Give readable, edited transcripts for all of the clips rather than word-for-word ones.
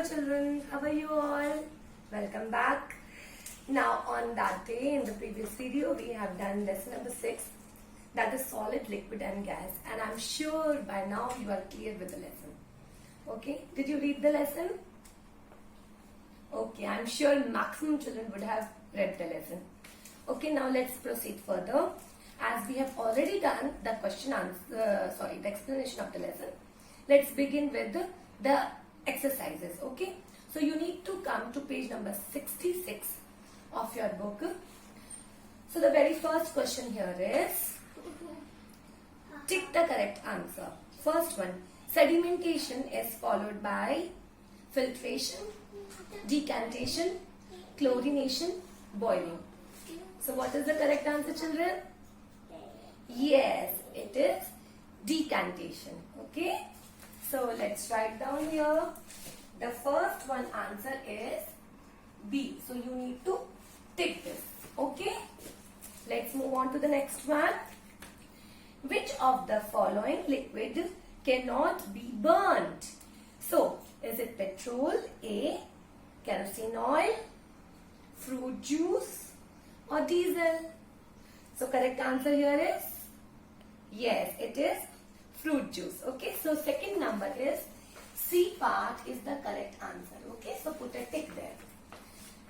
Hello children, how are you all? Welcome back. Now on that day in the previous video we have done lesson number 6, that is solid, liquid and gas, and I'm sure by now you are clear with the lesson. Okay, did you read the lesson? Okay, I'm sure maximum children would have read the lesson. Okay, now let's proceed further. As we have already done the the explanation of the lesson, let's begin with the exercises. Okay, so you need to come to page number 66 of your book. So the very first question here is, tick the correct answer. First one, sedimentation is followed by filtration, decantation, chlorination, boiling. So what is the correct answer, children? Yes, it is decantation. Okay, so let's write down here. The first one answer is B. So you need to tick this. Okay, let's move on to the next one. Which of the following liquid cannot be burnt? So is it petrol, A, kerosene oil, fruit juice, or diesel? So correct answer here is, yes, it is fruit juice. Okay, so second number is C part is the correct answer. Okay, so put a tick there.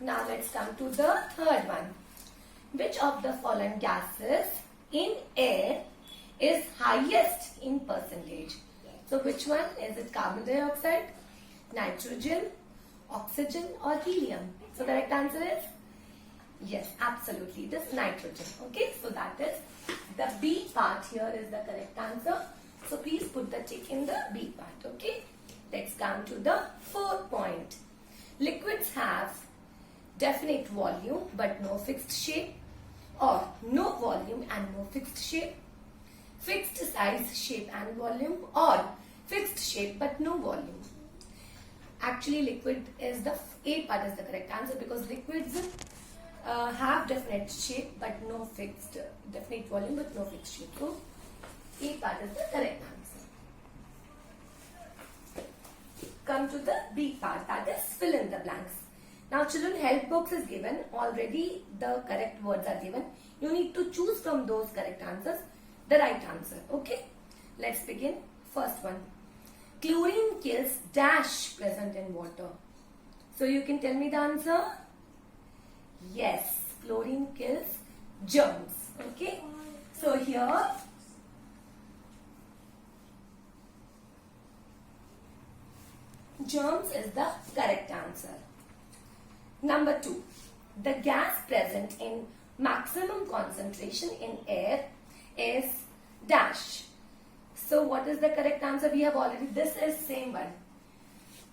Now let's come to the third one. Which of the following gases in air is highest in percentage? So which one? Is it carbon dioxide, nitrogen, oxygen, or helium? So correct answer is, yes, absolutely, it is nitrogen. Okay, so that is the B part here is the correct answer. So please put the tick in the B part. Okay, let's come to the fourth point. Liquids have definite volume but no fixed shape, or no volume and no fixed shape, fixed size, shape and volume, or fixed shape but no volume. Actually, liquid is the A part is the correct answer, because liquids have definite shape but no fixed, definite volume but no fixed shape. So A part is the correct answer. Come to the B part, that is fill in the blanks. Now children, help box is given. Already the correct words are given. You need to choose from those correct answers the right answer. Okay, let's begin. First one, chlorine kills dash present in water. So you can tell me the answer. Yes, chlorine kills germs. Okay, so here germs is the correct answer. Number 2, the gas present in maximum concentration in air is dash. So what is the correct answer? We have already, this is same one.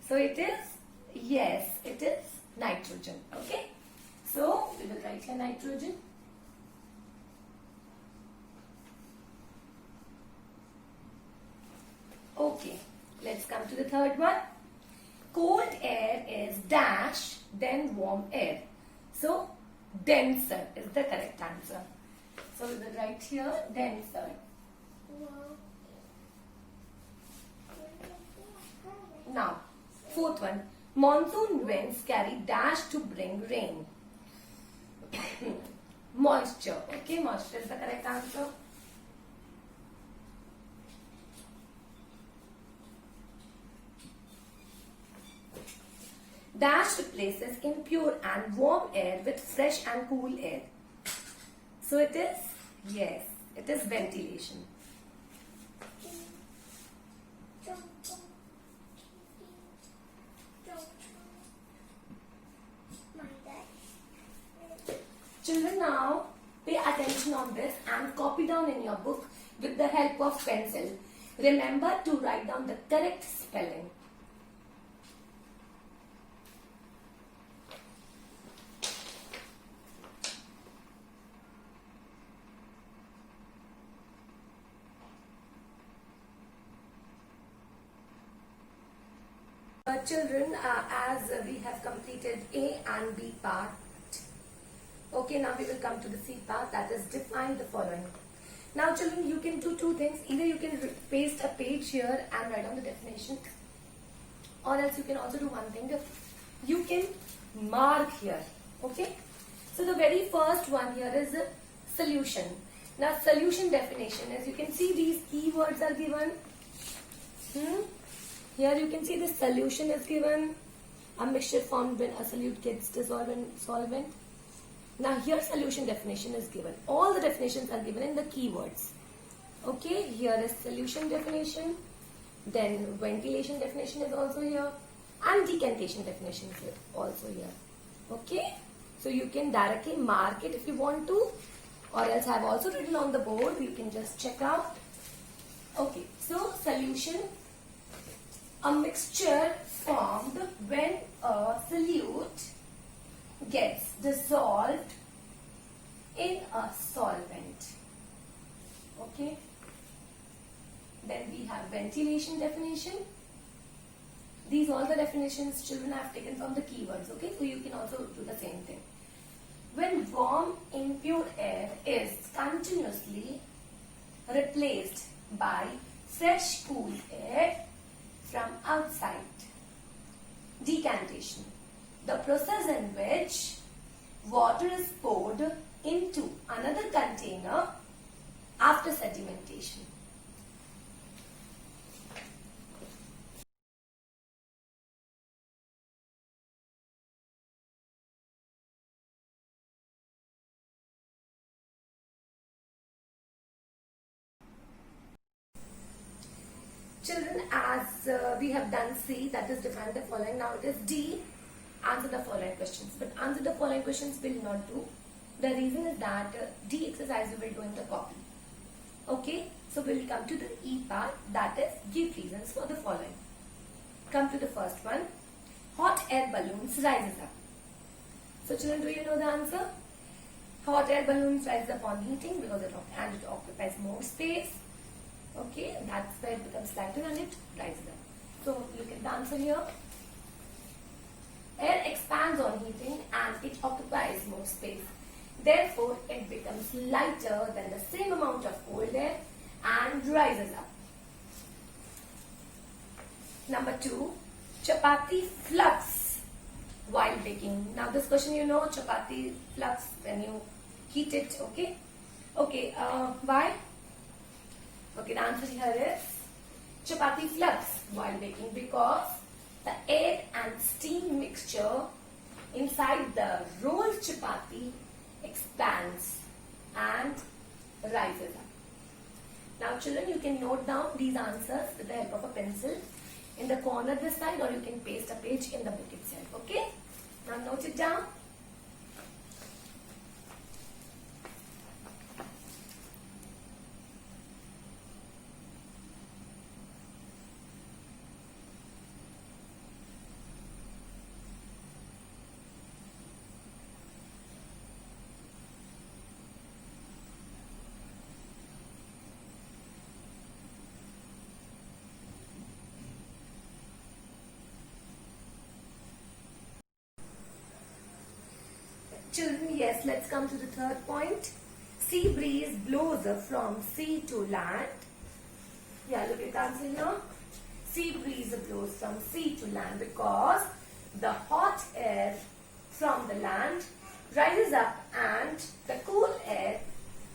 So it is, yes, it is nitrogen. Okay, so we will write here nitrogen. Okay, let's come to the third one. Cold air is dash, then warm air. So denser is the correct answer. So we will write here denser. Now, fourth one. Monsoon winds carry dash to bring rain. Moisture. Okay, moisture is the correct answer. Dash replaces impure and warm air with fresh and cool air. So it is, yes, it is ventilation. Children, now pay attention on this and copy down in your book with the help of pencil. Remember to write down the correct spelling. Children, as we have completed A and B part, okay, now we will come to the C part, that is define the following. Now children, you can do two things. Either you can paste a page here and write down the definition, or else you can also do one thing. You can mark here. Okay. So the very first one here is solution. Now solution definition, as you can see, these keywords are given. Here you can see the solution is given. A mixture formed when a solute gets dissolved in solvent. Now here solution definition is given. All the definitions are given in the keywords. Okay, here is solution definition. Then ventilation definition is also here. And decantation definition is also here. Okay, so you can directly mark it if you want to. Or else I have also written on the board. You can just check out. Okay, so solution. A mixture formed when a solute gets dissolved in a solvent. Okay. Then we have ventilation definition. These all the definitions children have taken from the keywords. Okay, so you can also do the same thing. When warm impure air is continuously replaced by fresh cool air from outside. Decantation. The process in which water is poured into another container after sedimentation. Children, as we have done C, that is define the following. Now it is D, answer the following questions. But answer the following questions will not do. The reason is that D exercise we will do in the copy. Okay, so we will come to the E part, that is give reasons for the following. Come to the first one. Hot air balloons rises up. So children, do you know the answer? Hot air balloons rises up on heating because it occupies more space. Okay, that's where it becomes lighter and it rises up. So look at the answer here. Air expands on heating and it occupies more space. Therefore, it becomes lighter than the same amount of cold air and rises up. Number 2, chapati fluffs while baking. Now this question you know, chapati fluffs when you heat it. Okay. Okay. Why? Okay, the answer here is chapati fluffs while baking because the air and steam mixture inside the rolled chapati expands and rises up. Now children, you can note down these answers with the help of a pencil in the corner this side, or you can paste a page in the book itself. Okay? Now note it down. Children, yes, let's come to the third point. Sea breeze blows from sea to land. Yeah, look at the answer here. Sea breeze blows from sea to land because the hot air from the land rises up and the cool air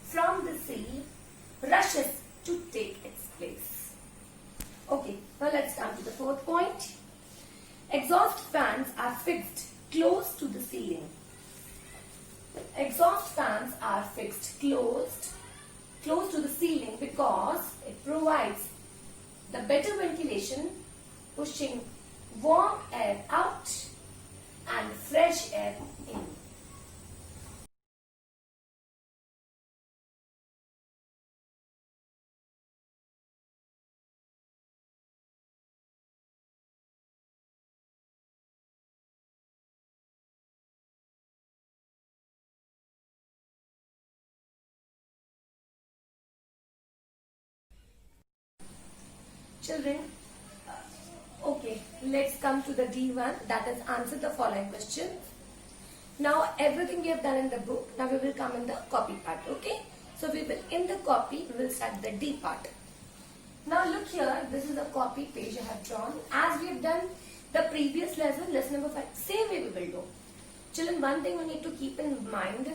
from the sea rushes to take its place. Okay, now let's come to the fourth point. Exhaust fans are fixed close to the ceiling. Exhaust fans are fixed close to the ceiling because it provides the better ventilation, pushing warm air out and fresh air in. Children, okay, let's come to the D1, that is answer the following question. Now everything we have done in the book, now we will come in the copy part, okay? So we will, in the copy, we will start the D part. Now look here, this is a copy page I have drawn. As we have done the previous lesson, lesson number 5, same way we will do. Children, one thing you need to keep in mind,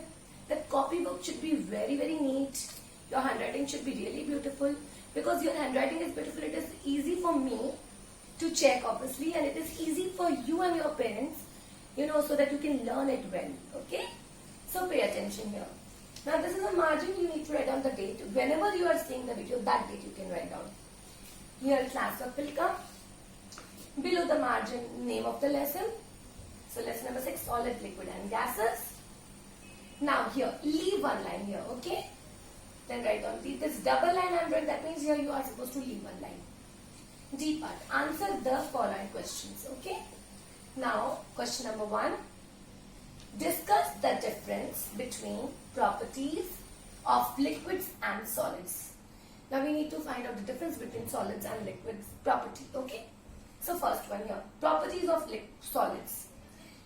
that copybook should be very, very neat. Your handwriting should be really beautiful. Because your handwriting is beautiful, it is easy for me to check, obviously, and it is easy for you and your parents, so that you can learn it well. Okay? So pay attention here. Now this is a margin, you need to write down the date. Whenever you are seeing the video, that date you can write down. Here class work will come. Below the margin, name of the lesson. So lesson number 6, solid, liquid and gases. Now here, leave one line here, okay? Then write down this double line I'm drawing, that means here you are supposed to leave one line. D part, answer the following questions, okay? Now, question number 1. Discuss the difference between properties of liquids and solids. Now we need to find out the difference between solids and liquids property, okay? So first one here, properties of solids.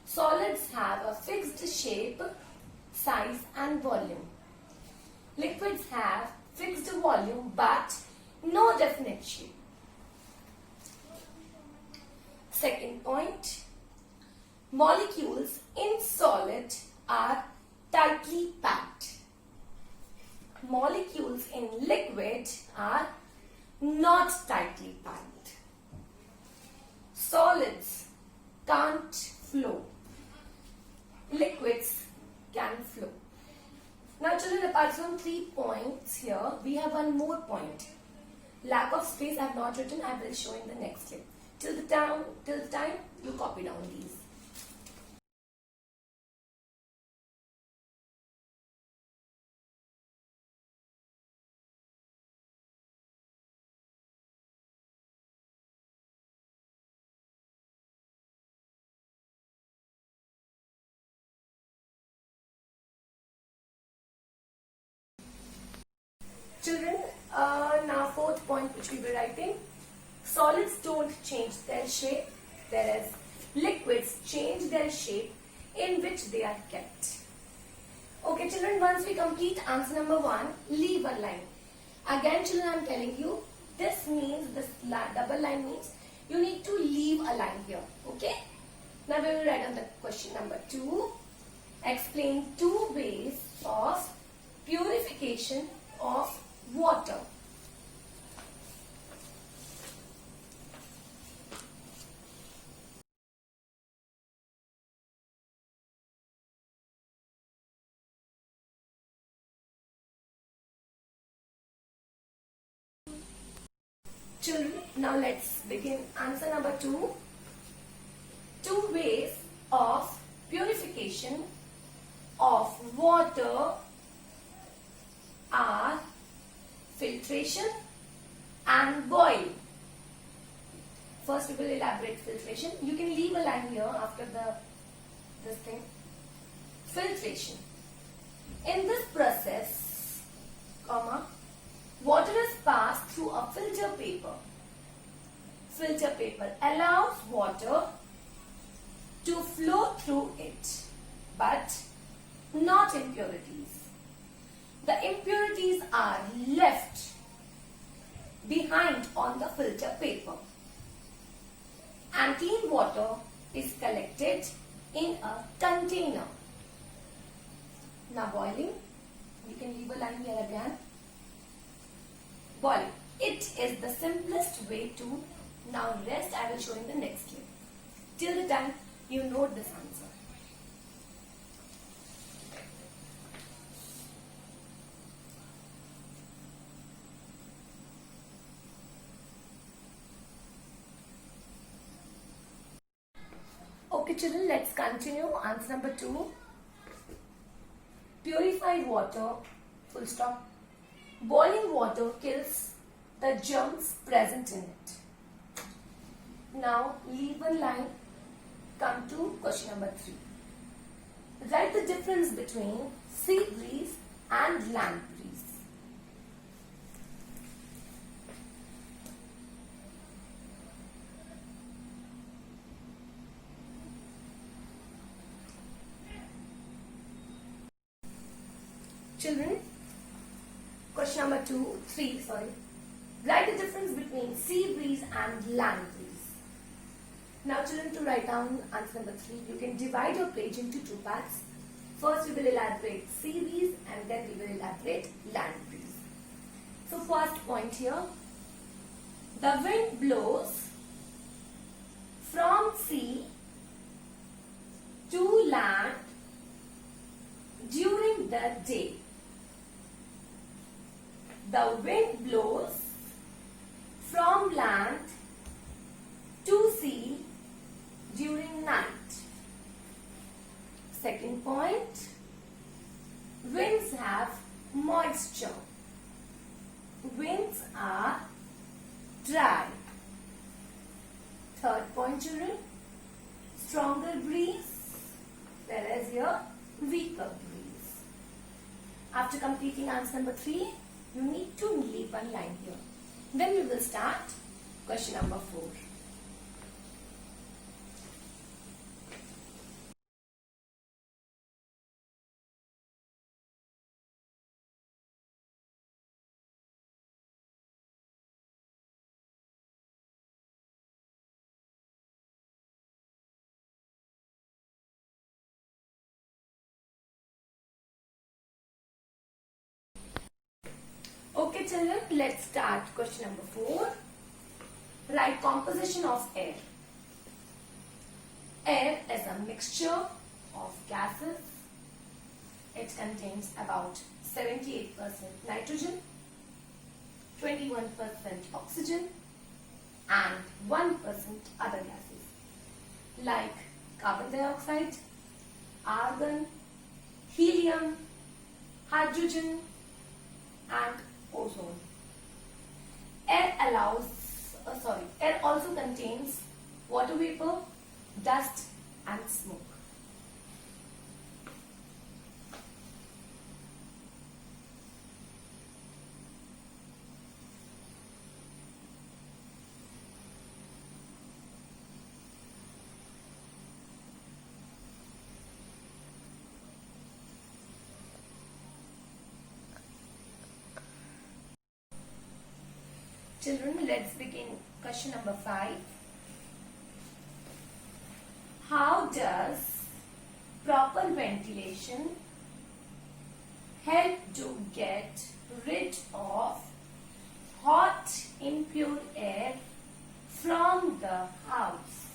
Solids have a fixed shape, size and volume. Liquids have fixed volume but no definite shape. Second point, molecules in solid are tightly packed. Molecules in liquid are not tightly packed. Solids can't flow. Liquids can flow. Now children, apart from 3 points here, we have one more point. Lack of space I have not written, I will show in the next clip. Till the time you copy down these. Children, now fourth point which we were writing. Solids don't change their shape, whereas liquids change their shape in which they are kept. Okay children, once we complete answer number 1, leave one line. Again children, I am telling you, this means, this double line means, you need to leave a line here. Okay? Now we will write on the question number 2. Explain 2 ways of purification of water. Children, now let's begin answer number 2. 2 ways of purification of water are filtration and boiling. First we will elaborate filtration. You can leave a line here after this thing. Filtration. In this process, water is passed through a filter paper. Filter paper allows water to flow through it, but not impurities. The impurities are left behind on the filter paper, and clean water is collected in a container. Now boiling, you can leave a line here again. Boiling, it is the simplest way to. Now rest I will show in the next clip. Till the time you note this answer. Okay children, let's continue. Answer number 2. Purified water, full stop. Boiling water kills the germs present in it. Now leave one line, come to question number 3. Write the difference between sea breeze and land breeze. Children, question number 3. Write the difference between sea breeze and land breeze. Now children, to write down answer number 3, you can divide your page into two parts. First we will elaborate sea breeze and then we will elaborate land breeze. So first point here, the wind blows from sea to land during the day. The wind blows from land to sea during night. Second point, winds have moisture. Winds are dry. Third point, children, stronger breeze, whereas here weaker breeze. After completing answer number 3, you need to leave one line here. Then we will start question number 4. Okay children, let's start question number 4. Write composition of air. Air is a mixture of gases. It contains about 78% nitrogen, 21% oxygen and 1% other gases like carbon dioxide, argon, helium, hydrogen and ozone. Air also contains water vapor, dust and smoke. Children, let's begin question number 5. How does proper ventilation help to get rid of hot impure air from the house?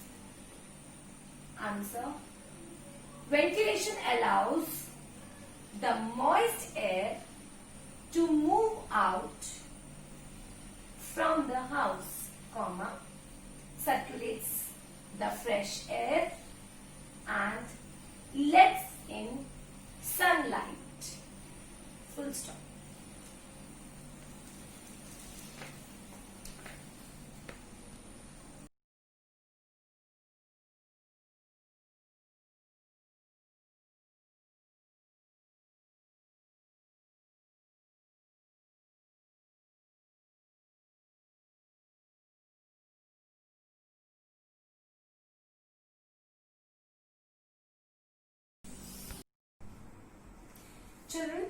Answer. Ventilation allows the moist air to move out from the house, circulates the fresh air and lets in sunlight. Full stop. Children,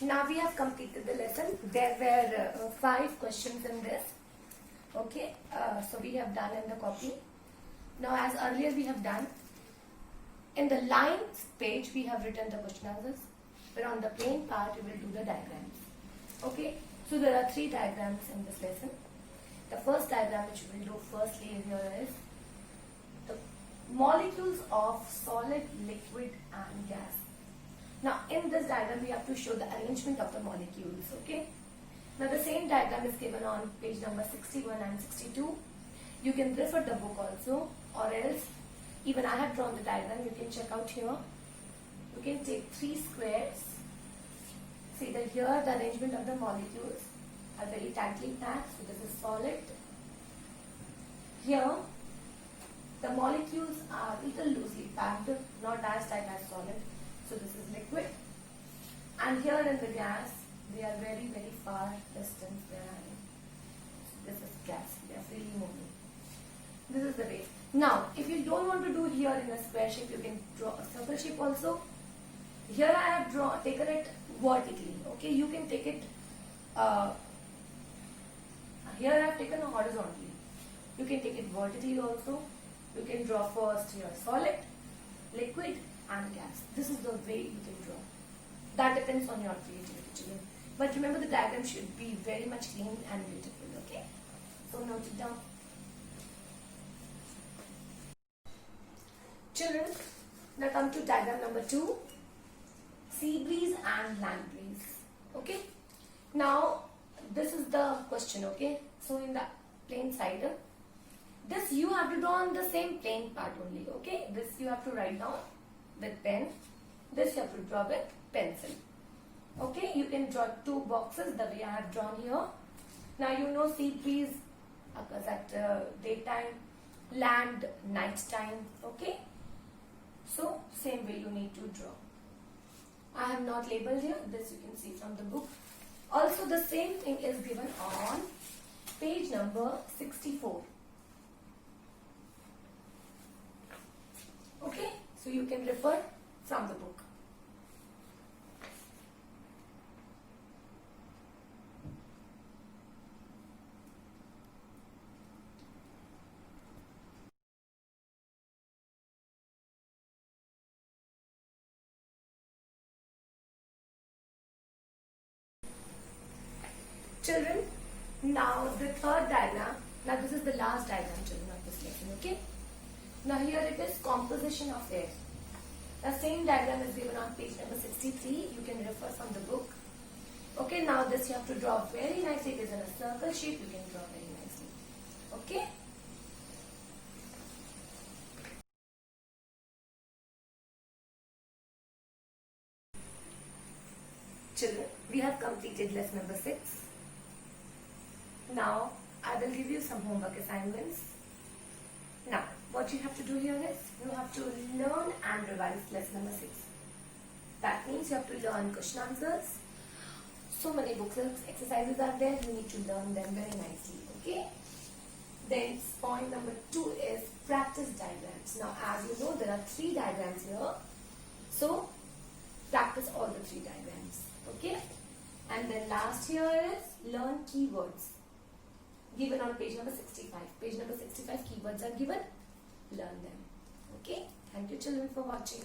now we have completed the lesson. There were 5 questions in this. Okay, so we have done in the copy. Now as earlier we have done, in the lines page we have written the question answers, but on the plain part we will do the diagrams. Okay, so there are 3 diagrams in this lesson. The first diagram which we will do firstly here is the molecules of solid, liquid and gas. Now in this diagram we have to show the arrangement of the molecules. Okay. Now the same diagram is given on page number 61 and 62. You can refer the book also, or else even I have drawn the diagram. You can check out here. You can take 3 squares. See that here the arrangement of the molecules are very tightly packed. So this is solid. Here the molecules are little loosely packed, not as tight as solid. So this is liquid. And here in the gas, they are very, very far distance behind. So this is gas. They are freely moving. This is the way. Now, if you don't want to do here in a square shape, you can draw a circle shape also. Here I have taken it vertically. Okay, you can take it. Here I have taken it horizontally. You can take it vertically also. You can draw first your solid, liquid and gas. This is the way you can draw. That depends on your creativity, children. But remember, the diagram should be very much clean and beautiful, okay? So note it down. Children, now come to diagram number 2. Sea breeze and land breeze. Okay? Now, this is the question, okay? So in the plain side, this you have to draw on the same plain part only, okay? This you have to write down with pen. This you have to draw with pencil. Okay, you can draw 2 boxes the way I have drawn here. Now you know sea breeze occurs at daytime, land night time. Okay, so same way you need to draw. I have not labeled here. This you can see from the book. Also the same thing is given on page number 64. Okay, so you can refer from the book. Children, now the third diagram. Now this is the last diagram, children, of this lesson, okay? Now here it is composition of air. The same diagram is given on page number 63. You can refer from the book. Okay, now this you have to draw very nicely. It is in a circle shape. You can draw very nicely. Okay? Children, we have completed lesson number 6. Now, I will give you some homework assignments. Now, what you have to do here is, you have to learn and revise lesson number 6. That means you have to learn question answers. So many books and exercises are there, you need to learn them very nicely, okay? Then point number 2 is practice diagrams. Now, as you know, there are 3 diagrams here. So, practice all the 3 diagrams, okay? And then last here is learn keywords. Given on page number 65. Page number 65 keywords are given. Learn them. Okay. Thank you children for watching.